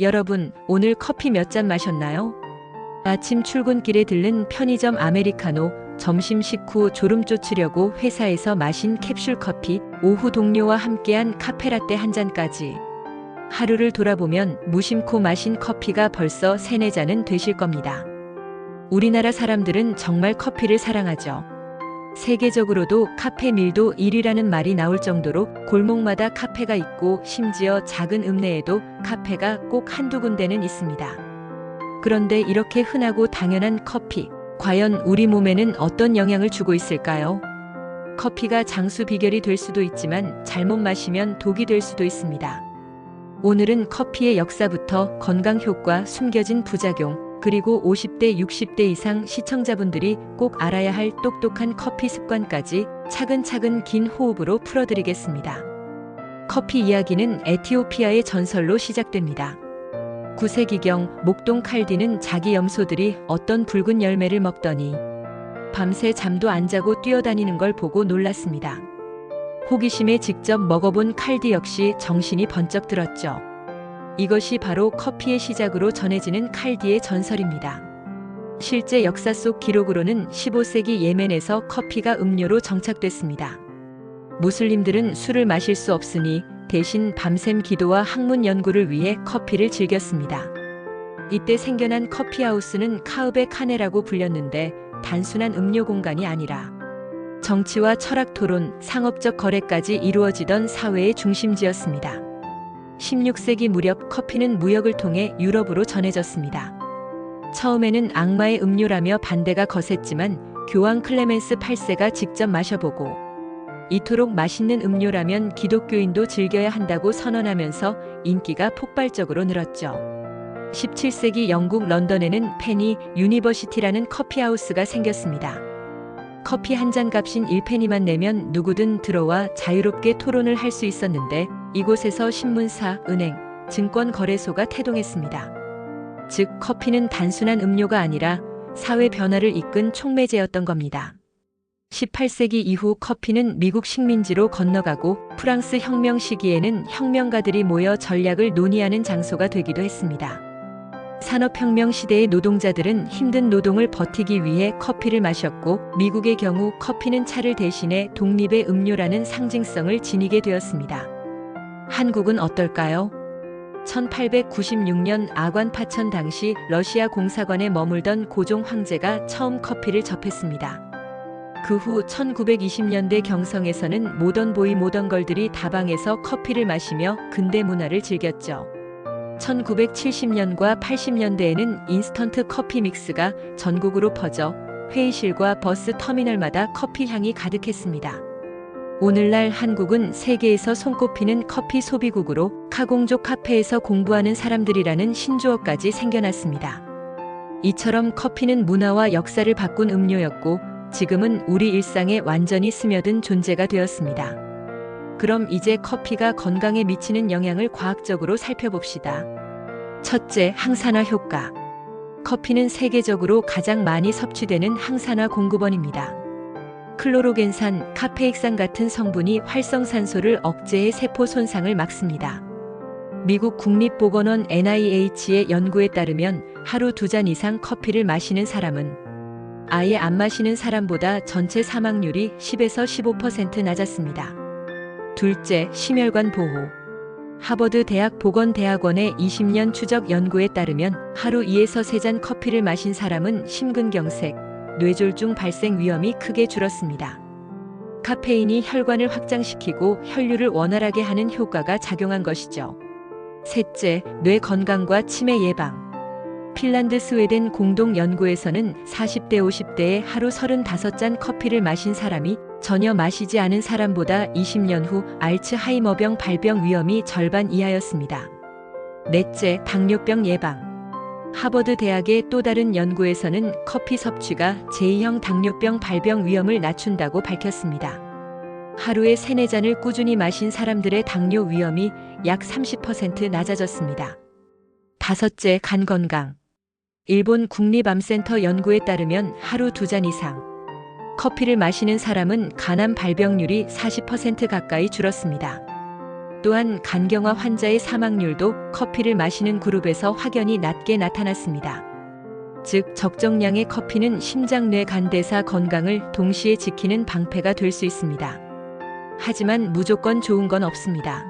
여러분, 오늘 커피 몇 잔 마셨나요? 아침 출근길에 들른 편의점 아메리카노, 점심 식후 졸음 쫓으려고 회사에서 마신 캡슐 커피, 오후 동료와 함께한 카페라떼 한 잔까지. 하루를 돌아보면 무심코 마신 커피가 벌써 3-4잔은 되실 겁니다. 우리나라 사람들은 정말 커피를 사랑하죠. 세계적으로도 카페 밀도 1위라는 말이 나올 정도로 골목마다 카페가 있고 심지어 작은 읍내에도 카페가 꼭 한두 군데는 있습니다. 그런데 이렇게 흔하고 당연한 커피, 과연 우리 몸에는 어떤 영향을 주고 있을까요? 커피가 장수 비결이 될 수도 있지만 잘못 마시면 독이 될 수도 있습니다. 오늘은 커피의 역사부터 건강 효과, 숨겨진 부작용, 그리고 50대, 60대 이상 시청자분들이 꼭 알아야 할 똑똑한 커피 습관까지 차근차근 긴 호흡으로 풀어드리겠습니다. 커피 이야기는 에티오피아의 전설로 시작됩니다. 9세기경 목동 칼디는 자기 염소들이 어떤 붉은 열매를 먹더니 밤새 잠도 안 자고 뛰어다니는 걸 보고 놀랐습니다. 호기심에 직접 먹어본 칼디 역시 정신이 번쩍 들었죠. 이것이 바로 커피의 시작으로 전해지는 칼디의 전설입니다. 실제 역사 속 기록으로는 15세기 예멘에서 커피가 음료로 정착됐습니다. 무슬림들은 술을 마실 수 없으니 대신 밤샘 기도와 학문 연구를 위해 커피를 즐겼습니다. 이때 생겨난 커피하우스는 카읍의 카네라고 불렸는데 단순한 음료 공간이 아니라 정치와 철학 토론, 상업적 거래까지 이루어지던 사회의 중심지였습니다. 16세기 무렵 커피는 무역을 통해 유럽으로 전해졌습니다. 처음에는 악마의 음료라며 반대가 거셌지만 교황 클레멘스 8세가 직접 마셔보고 이토록 맛있는 음료라면 기독교인도 즐겨야 한다고 선언하면서 인기가 폭발적으로 늘었죠. 17세기 영국 런던에는 페니 유니버시티라는 커피하우스가 생겼습니다. 커피 한 잔 값인 1페니만 내면 누구든 들어와 자유롭게 토론을 할 수 있었는데 이곳에서 신문사, 은행, 증권거래소가 태동했습니다. 즉 커피는 단순한 음료가 아니라 사회 변화를 이끈 촉매제였던 겁니다. 18세기 이후 커피는 미국 식민지로 건너가고 프랑스 혁명 시기에는 혁명가들이 모여 전략을 논의하는 장소가 되기도 했습니다. 산업혁명 시대의 노동자들은 힘든 노동을 버티기 위해 커피를 마셨고 미국의 경우 커피는 차를 대신해 독립의 음료라는 상징성을 지니게 되었습니다. 한국은 어떨까요? 1896년 아관 파천 당시 러시아 공사관에 머물던 고종 황제가 처음 커피를 접했습니다. 그 후 1920년대 경성에서는 모던보이 모던걸들이 다방에서 커피를 마시며 근대 문화를 즐겼죠. 1970년과 80년대에는 인스턴트 커피 믹스가 전국으로 퍼져 회의실과 버스 터미널마다 커피 향이 가득했습니다. 오늘날 한국은 세계에서 손꼽히는 커피 소비국으로 카공족 카페에서 공부하는 사람들이라는 신조어까지 생겨났습니다. 이처럼 커피는 문화와 역사를 바꾼 음료였고 지금은 우리 일상에 완전히 스며든 존재가 되었습니다. 그럼 이제 커피가 건강에 미치는 영향을 과학적으로 살펴봅시다. 첫째, 항산화 효과. 커피는 세계적으로 가장 많이 섭취되는 항산화 공급원입니다. 클로로겐산, 카페익산 같은 성분이 활성산소를 억제해 세포 손상을 막습니다. 미국 국립보건원 NIH의 연구에 따르면 하루 2잔 이상 커피를 마시는 사람은 아예 안 마시는 사람보다 전체 사망률이 10에서 15% 낮았습니다. 둘째, 심혈관 보호. 하버드 대학 보건대학원의 20년 추적 연구에 따르면 하루 2에서 3잔 커피를 마신 사람은 심근경색, 뇌졸중 발생 위험이 크게 줄었습니다. 카페인이 혈관을 확장시키고 혈류를 원활하게 하는 효과가 작용한 것이죠. 셋째, 뇌 건강과 치매 예방. 핀란드 스웨덴 공동 연구에서는 40대 50대에 하루 35잔 커피를 마신 사람이 전혀 마시지 않은 사람보다 20년 후 알츠하이머병 발병 위험이 절반 이하였습니다. 넷째, 당뇨병 예방. 하버드 대학의 또 다른 연구에서는 커피 섭취가 제2형 당뇨병 발병 위험을 낮춘다고 밝혔습니다. 하루에 3-4잔을 꾸준히 마신 사람들의 당뇨 위험이 약 30% 낮아졌습니다. 다섯째, 간 건강. 일본 국립암센터 연구에 따르면 하루 2잔 이상 커피를 마시는 사람은 간암 발병률이 40% 가까이 줄었습니다. 또한 간경화 환자의 사망률도 커피를 마시는 그룹에서 확연히 낮게 나타났습니다. 즉, 적정량의 커피는 심장, 뇌, 간, 대사 건강을 동시에 지키는 방패가 될 수 있습니다. 하지만 무조건 좋은 건 없습니다.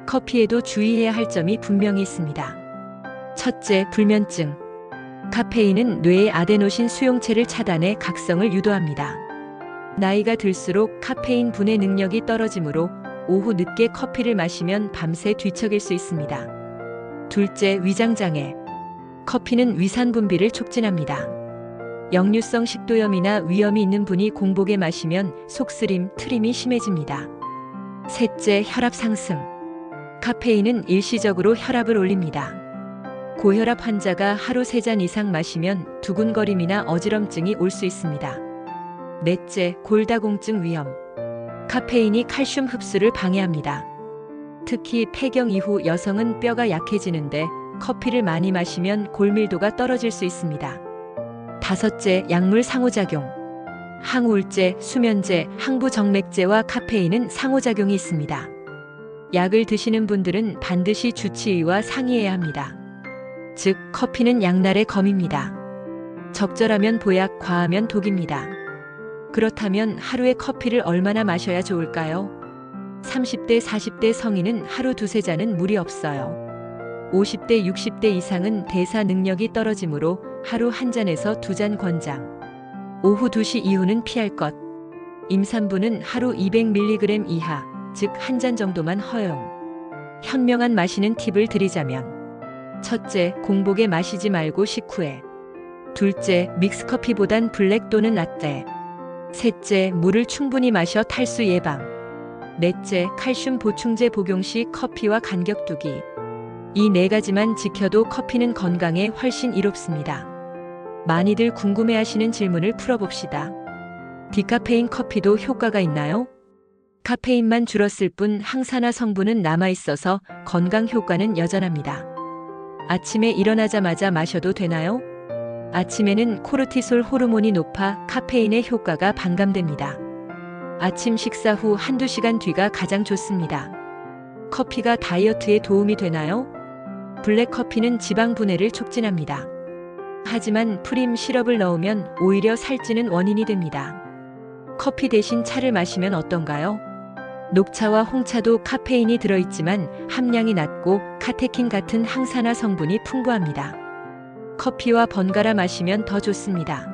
커피에도 주의해야 할 점이 분명히 있습니다. 첫째, 불면증. 카페인은 뇌의 아데노신 수용체를 차단해 각성을 유도합니다. 나이가 들수록 카페인 분해 능력이 떨어지므로 오후 늦게 커피를 마시면 밤새 뒤척일 수 있습니다. 둘째, 위장장애. 커피는 위산 분비를 촉진합니다. 역류성 식도염이나 위염이 있는 분이 공복에 마시면 속쓰림, 트림이 심해집니다. 셋째, 혈압 상승. 카페인은 일시적으로 혈압을 올립니다. 고혈압 환자가 하루 3잔 이상 마시면 두근거림이나 어지럼증이 올 수 있습니다. 넷째, 골다공증 위험. 카페인이 칼슘 흡수를 방해합니다. 특히 폐경 이후 여성은 뼈가 약해지는데 커피를 많이 마시면 골밀도가 떨어질 수 있습니다. 다섯째, 약물 상호작용. 항우울제, 수면제, 항부정맥제와 카페인은 상호작용이 있습니다. 약을 드시는 분들은 반드시 주치의와 상의해야 합니다. 즉, 커피는 양날의 검입니다. 적절하면 보약, 과하면 독입니다. 그렇다면 하루에 커피를 얼마나 마셔야 좋을까요? 30대, 40대 성인은 하루 2~3잔은 무리 없어요. 50대, 60대 이상은 대사 능력이 떨어지므로 하루 1잔에서 2잔 권장. 오후 2시 이후는 피할 것. 임산부는 하루 200mg 이하, 즉 1잔 정도만 허용. 현명한 마시는 팁을 드리자면: 첫째, 공복에 마시지 말고 식후에. 둘째, 믹스커피보단 블랙 또는 라떼. 셋째, 물을 충분히 마셔 탈수 예방. 넷째, 칼슘 보충제 복용 시 커피와 간격 두기. 이 4가지만 지켜도 커피는 건강에 훨씬 이롭습니다. 많이들 궁금해하시는 질문을 풀어봅시다. 디카페인 커피도 효과가 있나요? 카페인만 줄었을 뿐 항산화 성분은 남아있어서 건강 효과는 여전합니다. 아침에 일어나자마자 마셔도 되나요? 아침에는 코르티솔 호르몬이 높아 카페인의 효과가 반감됩니다. 아침 식사 후 1~2시간 뒤가 가장 좋습니다. 커피가 다이어트에 도움이 되나요? 블랙커피는 지방 분해를 촉진합니다. 하지만 프림 시럽을 넣으면 오히려 살찌는 원인이 됩니다. 커피 대신 차를 마시면 어떤가요? 녹차와 홍차도 카페인이 들어있지만 함량이 낮고 카테킨 같은 항산화 성분이 풍부합니다. 커피와 번갈아 마시면 더 좋습니다.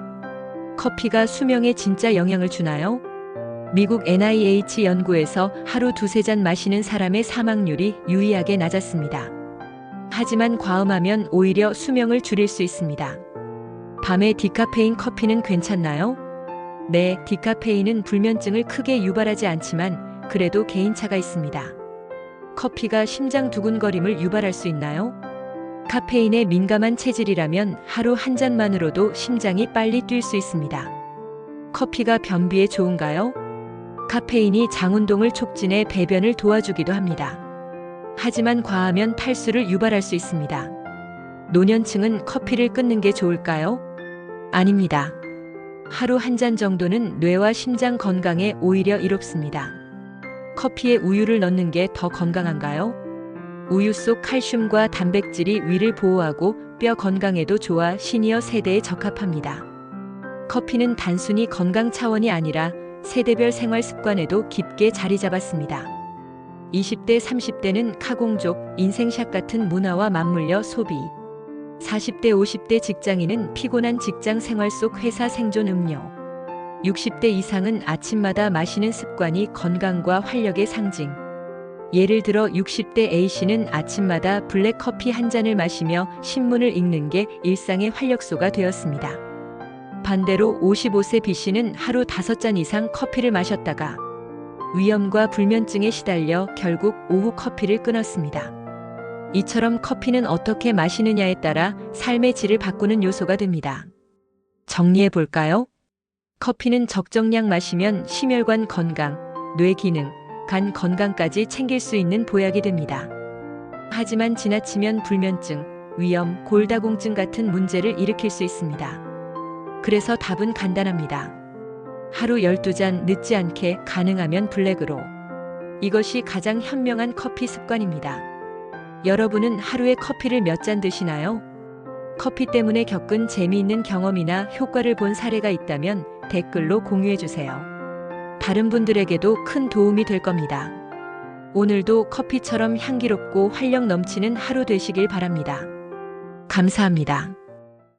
커피가 수명에 진짜 영향을 주나요? 미국 NIH 연구에서 하루 2~3잔 마시는 사람의 사망률이 유의하게 낮았습니다. 하지만 과음하면 오히려 수명을 줄일 수 있습니다. 밤에 디카페인 커피는 괜찮나요? 네, 디카페인은 불면증을 크게 유발하지 않지만 그래도 개인차가 있습니다. 커피가 심장 두근거림을 유발할 수 있나요? 카페인에 민감한 체질이라면 하루 1잔만으로도 심장이 빨리 뛸 수 있습니다. 커피가 변비에 좋은가요? 카페인이 장운동을 촉진해 배변을 도와주기도 합니다. 하지만 과하면 탈수를 유발할 수 있습니다. 노년층은 커피를 끊는 게 좋을까요? 아닙니다. 하루 1잔 정도는 뇌와 심장 건강에 오히려 이롭습니다. 커피에 우유를 넣는 게 더 건강한가요? 우유 속 칼슘과 단백질이 위를 보호하고 뼈 건강에도 좋아 시니어 세대에 적합합니다. 커피는 단순히 건강 차원이 아니라 세대별 생활 습관에도 깊게 자리 잡았습니다. 20대, 30대는 카공족, 인생샷 같은 문화와 맞물려 소비. 40대, 50대 직장인은 피곤한 직장 생활 속 회사 생존 음료. 60대 이상은 아침마다 마시는 습관이 건강과 활력의 상징. 예를 들어 60대 A씨는 아침마다 블랙커피 1잔을 마시며 신문을 읽는 게 일상의 활력소가 되었습니다. 반대로 55세 B씨는 하루 5잔 이상 커피를 마셨다가 위염과 불면증에 시달려 결국 오후 커피를 끊었습니다. 이처럼 커피는 어떻게 마시느냐에 따라 삶의 질을 바꾸는 요소가 됩니다. 정리해 볼까요? 커피는 적정량 마시면 심혈관 건강, 뇌 기능, 간 건강까지 챙길 수 있는 보약이 됩니다. 하지만 지나치면 불면증, 위염, 골다공증 같은 문제를 일으킬 수 있습니다. 그래서 답은 간단합니다. 하루 12잔 늦지 않게 가능하면 블랙으로. 이것이 가장 현명한 커피 습관입니다. 여러분은 하루에 커피를 몇 잔 드시나요? 커피 때문에 겪은 재미있는 경험이나 효과를 본 사례가 있다면 댓글로 공유해 주세요. 다른 분들에게도 큰 도움이 될 겁니다. 오늘도 커피처럼 향기롭고 활력 넘치는 하루 되시길 바랍니다. 감사합니다.